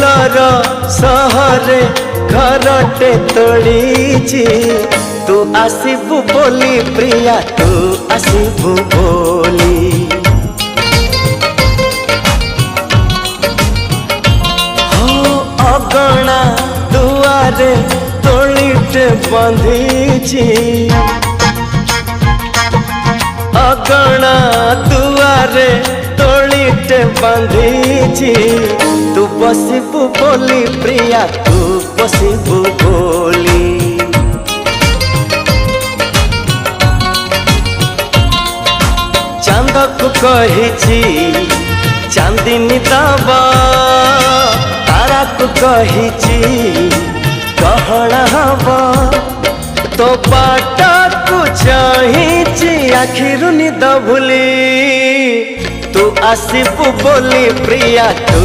दूरर सहरे घरटे तोड़ी तू आसबू बोली प्रिया तू आसबू बोली हो अगणा दुआरे तोड़ीटे बंधीची अगणा दुआरे तोड़ीटे बंधीची तू बसबू बोली प्रिया तू बसबू बोली चांद को कही चांदनी दबा तारा को कही गहना हवा तो बाट को चाही आखिर निद भूली तू आसबू बोली प्रिया तू